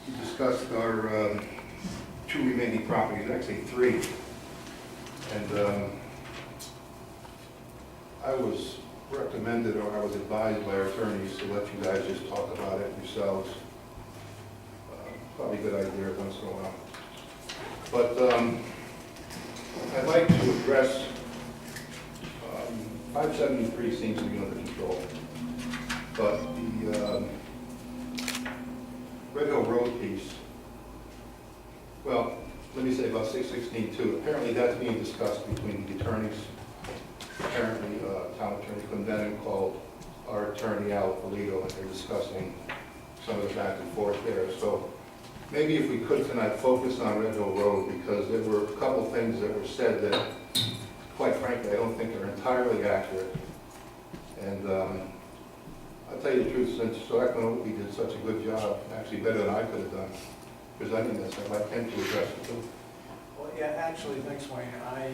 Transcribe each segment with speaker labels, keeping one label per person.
Speaker 1: we discussed our two remaining properties, actually three. And I was recommended, or I was advised by our attorneys to let you guys just talk about it yourselves. Probably a good idea once in a while. But I'd like to address 573 seems to be under control, but the Red Hill Road piece, well, let me say about 616 too. Apparently that's being discussed between the attorneys. Apparently, town attorney Clendenin called our attorney Al Polito, and they're discussing some of the back and forth there. So maybe if we could tonight focus on Red Hill Road, because there were a couple things that were said that, quite frankly, I don't think are entirely accurate. And I'll tell you the truth, since Selectman Oakley did such a good job, actually better than I could have done, presenting this, I'd like him to address it too.
Speaker 2: Well, yeah, actually, thanks, Wayne. I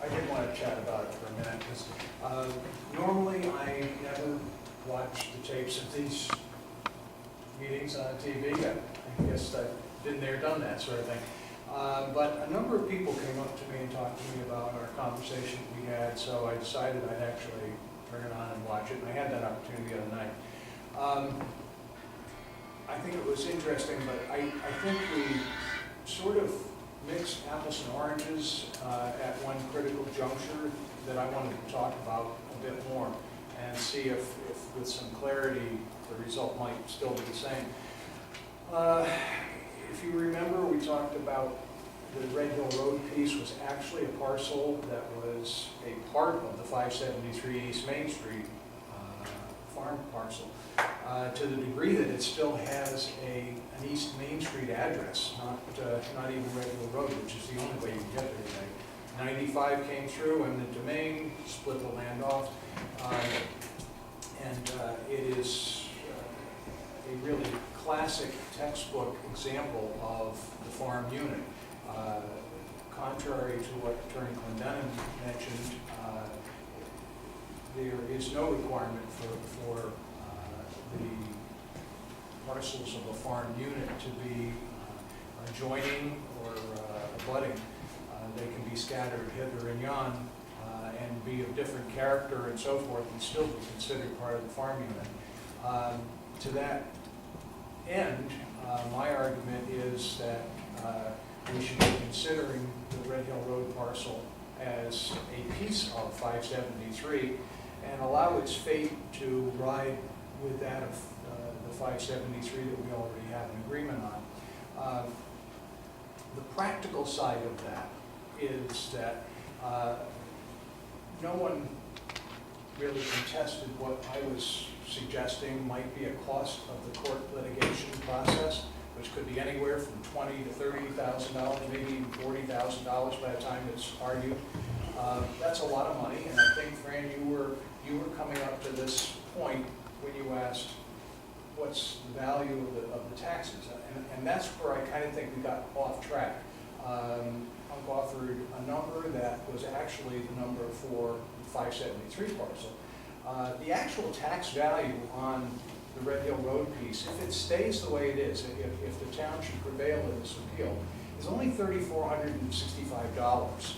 Speaker 2: did want to chat about it for a minute, because normally I never watch the tapes of these meetings on TV. I guess I've been there, done that sort of thing. But a number of people came up to me and talked to me about our conversation we had, so I decided I'd actually turn it on and watch it, and I had that opportunity the other night. I think it was interesting, but I think we sort of mixed apples and oranges at one critical juncture that I wanted to talk about a bit more and see if with some clarity the result might still be the same. If you remember, we talked about the Red Hill Road piece was actually a parcel that was a part of the 573 East Main Street farm parcel, to the degree that it still has an East Main Street address, not even Red Hill Road, which is the only way you can get there today. 95 came through and the domain split the land off, and it is a really classic textbook example of the farm unit. Contrary to what Attorney Clendenin mentioned, there is no requirement for the parcels of a farm unit to be adjoining or abutting. They can be scattered hither and yon and be of different character and so forth and still be considered part of the farm unit. To that end, my argument is that we should be considering the Red Hill Road parcel as a piece of 573 and allow its fate to ride with that of the 573 that we already have an agreement on. The practical side of that is that no one really contested what I was suggesting might be a cost of the court litigation process, which could be anywhere from $20,000 to $30,000, maybe even $40,000 by the time it's argued. That's a lot of money, and I think, Fran, you were coming up to this point when you asked what's the value of the taxes, and that's where I kind of think we got off track. Unc offered a number that was actually the number for the 573 parcel. The actual tax value on the Red Hill Road piece, if it stays the way it is, if the town should prevail in this appeal, is only $3,465.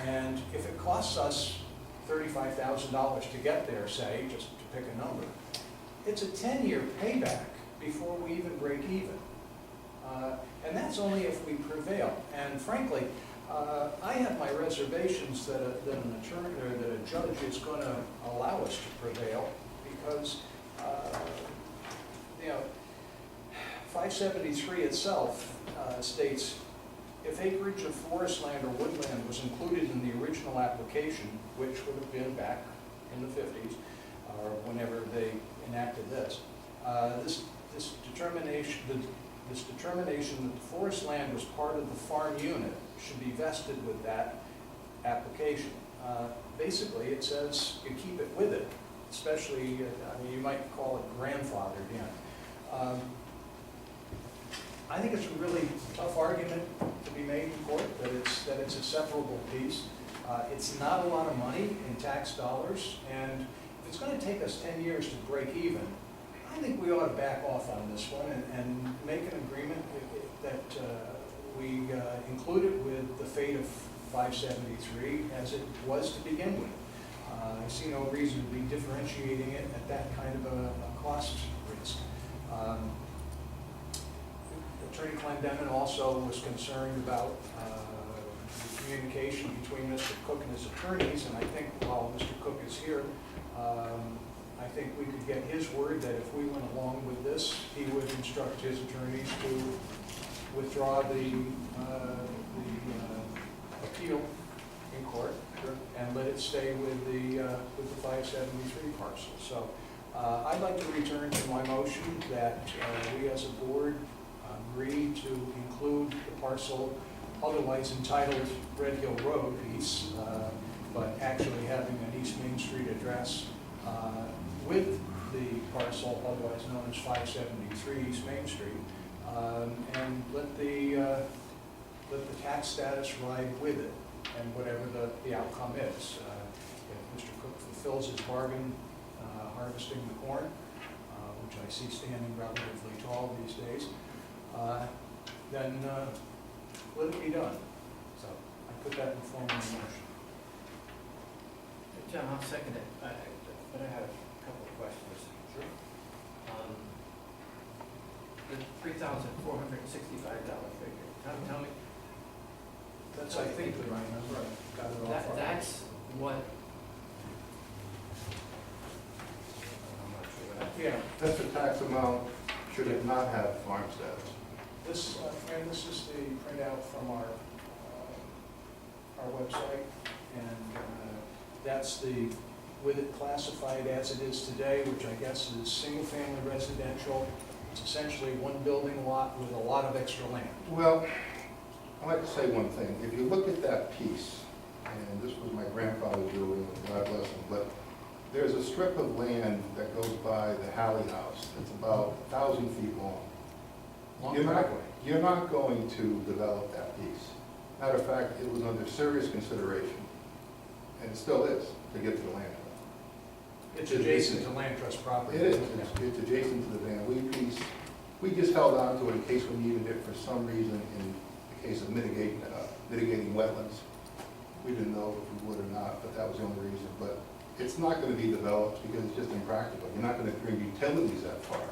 Speaker 2: And if it costs us $35,000 to get there, say, just to pick a number, it's a 10-year payback before we even break even. And that's only if we prevail. And frankly, I have my reservations that an attorney or that a judge is going to allow us to prevail because, 573 itself states, if acreage of forest land or woodland was included in the original application, which would have been back in the 50s, or whenever they enacted this, this determination that the forest land was part of the farm unit should be vested with that application. Basically, it says you keep it with it, especially, you might call it grandfathered in. I think it's a really tough argument to be made in court that it's a separable piece. It's not a lot of money in tax dollars, and if it's going to take us 10 years to break even, I think we ought to back off on this one and make an agreement that we include it with the fate of 573 as it was to begin with. I see no reason to be differentiating it at that kind of a cost risk. Attorney Clendenin also was concerned about the communication between Mr. Cook and his attorneys, and I think while Mr. Cook is here, I think we could get his word that if we went along with this, he would instruct his attorneys to withdraw the appeal in court and let it stay with the 573 parcel. So I'd like to return to my motion that we as a board agree to include the parcel otherwise entitled Red Hill Road piece, but actually having an East Main Street address with the parcel otherwise known as 573 East Main Street, and let the tax status ride with it, and whatever the outcome is. If Mr. Cook fulfills his bargain harvesting the corn, which I see standing relatively tall these days, then let it be done. So I put that in form of a motion.
Speaker 3: John, I'll second it, but I have a couple of questions.
Speaker 2: Sure.
Speaker 3: The $3,465 figure, tell me,
Speaker 2: That's, I think, the right number. I got it off.
Speaker 3: that's what, I'm not sure what I.
Speaker 2: Yeah,
Speaker 1: That's the tax amount, should it not have farm status.
Speaker 2: this, Fran, this is the printout from our website, and that's the, with it classified as it is today, which I guess is single-family residential. It's essentially one building lot with a lot of extra land.
Speaker 1: Well, I'd like to say one thing. If you look at that piece, and this was my grandfather doing, God bless him, but there's a strip of land that goes by the Halley House. It's about 1,000 feet long.
Speaker 2: Long
Speaker 1: You're not-
Speaker 2: driveway.
Speaker 1: You're not going to develop that piece. Matter of fact, it was under serious consideration, and it still is, to get to the land.
Speaker 2: It's adjacent to land trust property.
Speaker 1: It is, it's adjacent to the Van Lee piece. We just held on to it in case we needed it for some reason in the case of mitigating wetlands. We didn't know if we would or not, but that was the only reason. But it's not going to be developed because it's just impractical. You're not going to bring utilities that far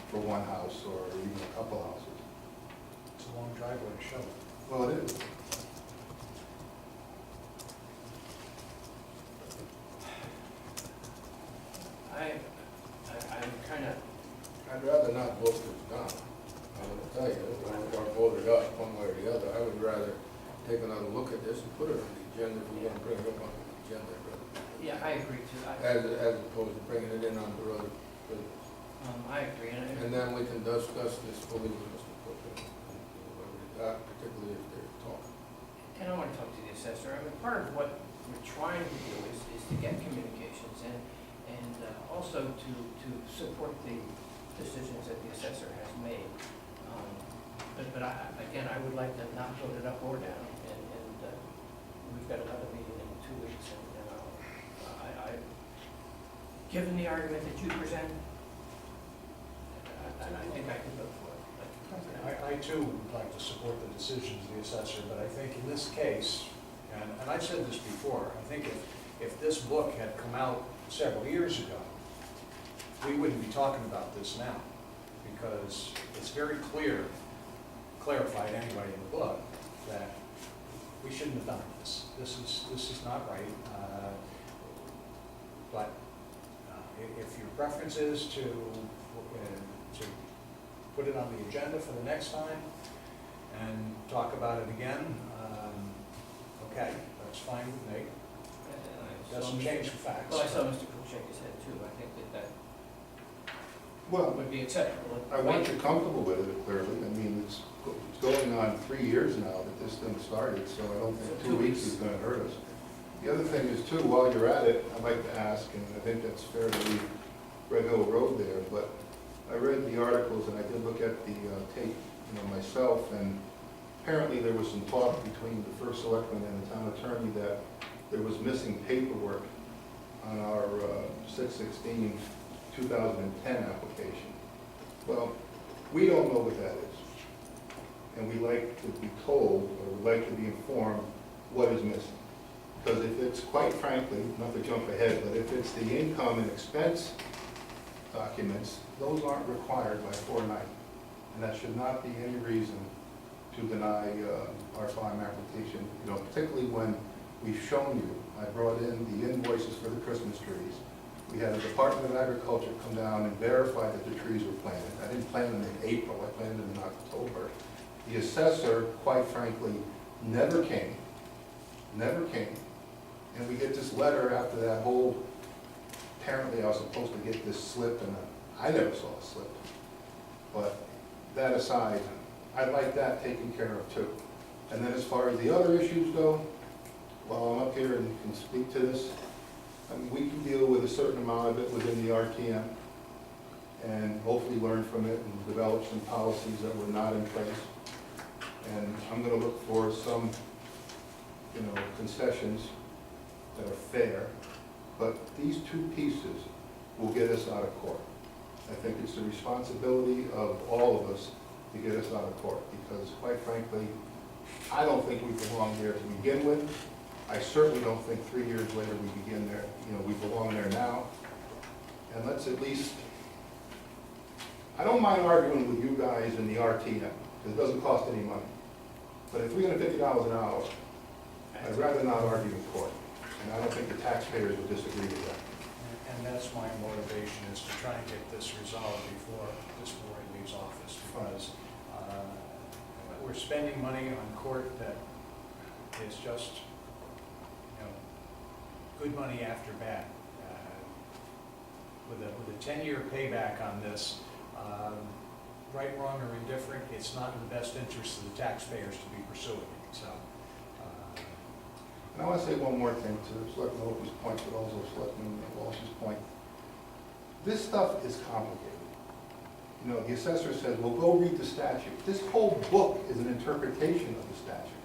Speaker 1: for one house or even a couple houses.
Speaker 2: It's a long driveway to show it.
Speaker 1: Well, it is.
Speaker 3: I'm kind of,
Speaker 4: I'd rather not vote this down. I'm gonna tell you, or vote it up one way or the other. I would rather take another look at this and put it on the agenda if we're gonna bring it up on the agenda.
Speaker 3: yeah, I agree too.
Speaker 4: As opposed to bringing it in on the road.
Speaker 3: I agree,
Speaker 4: And then we can discuss this fully with Mr. Cook, particularly if they're talking.
Speaker 3: and I want to talk to the assessor. I mean, part of what we're trying to do is to get communications and also to support the decisions that the assessor has made. But again, I would like to not vote it up or down, and we've got another meeting in 2 weeks, and given the argument that you present, I think I can vote for it.
Speaker 2: I too would like to support the decisions of the assessor, but I think in this case, and I've said this before, I think if this book had come out several years ago, we wouldn't be talking about this now, because it's very clear, clarified anyway in the book, that we shouldn't have done this. This is not right. But if your preference is to put it on the agenda for the next time and talk about it again, okay, that's fine with me. Doesn't change the facts.
Speaker 3: Well, I saw Mr. Cook shake his head too. I think that
Speaker 1: Well,
Speaker 3: would be acceptable.
Speaker 1: I want you comfortable with it, clearly. I mean, it's going on 3 years now that this thing started, so I don't think 2 weeks is gonna hurt us. The other thing is too, while you're at it, I'd like to ask, and I think that's fair to leave Red Hill Road there, but I read the articles and I did look at the tape, myself, and apparently there was some talk between the first selectman and the town attorney that there was missing paperwork on our 616 2010 application. Well, we don't know what that is. And we like to be told, or we like to be informed what is missing. Because if it's, quite frankly, not to jump ahead, but if it's the income and expense documents, those aren't required by 490. And that should not be any reason to deny our farm application, particularly when we've shown you, I brought in the invoices for the Christmas trees. We had the Department of Agriculture come down and verify that the trees were planted. I didn't plant them in April, I planted them in October. The assessor, quite frankly, never came. And we get this letter after that whole, apparently I was supposed to get this slip, and I never saw a slip. But that aside, I'd like that taken care of too. And then as far as the other issues go, while I'm up here and can speak to this, I mean, we can deal with a certain amount of it within the RTM and hopefully learn from it and develop some policies that were not in place. And I'm gonna look for some, concessions that are fair, but these two pieces will get us out of court. I think it's the responsibility of all of us to get us out of court, because quite frankly, I don't think we belong there to begin with. I certainly don't think 3 years later we belong there now. And let's at least, I don't mind arguing with you guys in the RTM, because it doesn't cost any money. But at $350 an hour, I'd rather not argue in court. And I don't think the taxpayers would disagree with that.
Speaker 2: And that's my motivation, is to try and get this resolved before this board leaves office, because we're spending money on court that is just, good money after bad. With a 10-year payback on this, right, wrong, or indifferent, it's not in the best interest of the taxpayers to be pursuing it, so.
Speaker 1: And I want to say one more thing to Selectman Opie's point, but also Selectman Walsh's point. This stuff is complicated. The assessor says, well, go read the statute. This whole book is an interpretation of the statute.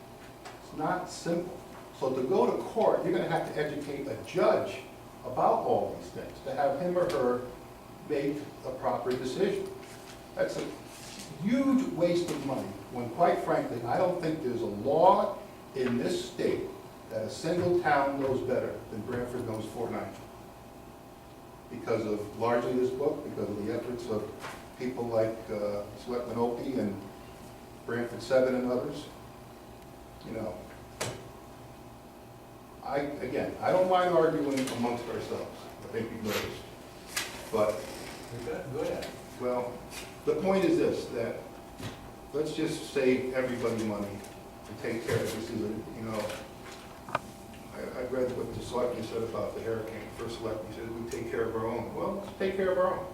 Speaker 1: It's not simple. So to go to court, you're going to have to educate a judge about all these things, to have him or her make a proper decision. That's a huge waste of money, when quite frankly, I don't think there's a law in this state that a single town knows better than Branford knows 490. Because of largely this book, because of the efforts of people like Selectman Opie and Branford 7 and others. I don't mind arguing amongst ourselves. I think we've noticed. But,
Speaker 2: You're good at it.
Speaker 1: well, the point is this, that let's just save everybody money and take care of this. I read what the selectman said about the hurricane. First selectman said, we take care of our own. Well, let's take care of our own.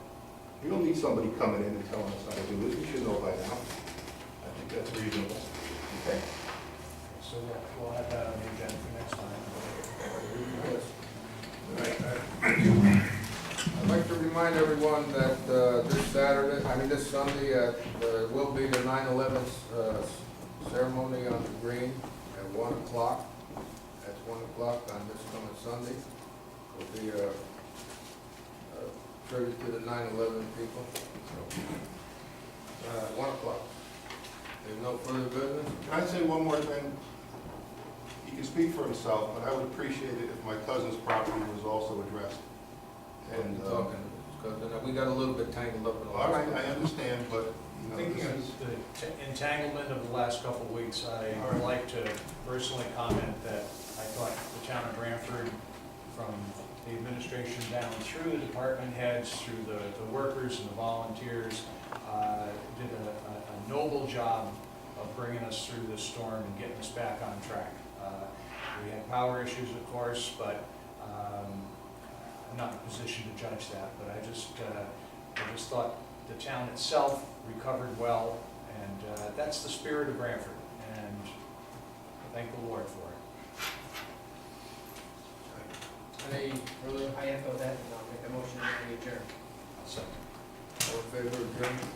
Speaker 1: We don't need somebody coming in and telling us how to do it. We should know by now. I think that's reasonable. Okay?
Speaker 2: So we'll have that on the agenda for next time.
Speaker 4: I'd like to remind everyone that this Sunday, will be the 9/11 ceremony on the green at 1 o'clock. That's 1 o'clock on this coming Sunday. It'll be a tribute to the 9/11 people. So, 1 o'clock. There's no further business?
Speaker 1: Can I say one more thing? He can speak for himself, but I would appreciate it if my cousin's property was also addressed. And,
Speaker 4: Talking, because we got a little bit tangled up in a lot.
Speaker 1: all right, I understand, but,
Speaker 2: Thinking
Speaker 1: this
Speaker 2: of
Speaker 1: is,
Speaker 2: the entanglement of the last couple of weeks, I would like to personally comment that I thought the town of Branford, from the administration down through the department heads, through the workers and the volunteers, did a noble job of bringing us through this storm and getting us back on track. We had power issues, of course, but I'm not in a position to judge that, but I just thought the town itself recovered well, and that's the spirit of Branford, and thank the Lord for it.
Speaker 4: Any further?
Speaker 3: I echo that, and I'll make a motion to adjourn.
Speaker 2: So.
Speaker 4: All in favor of adjournment?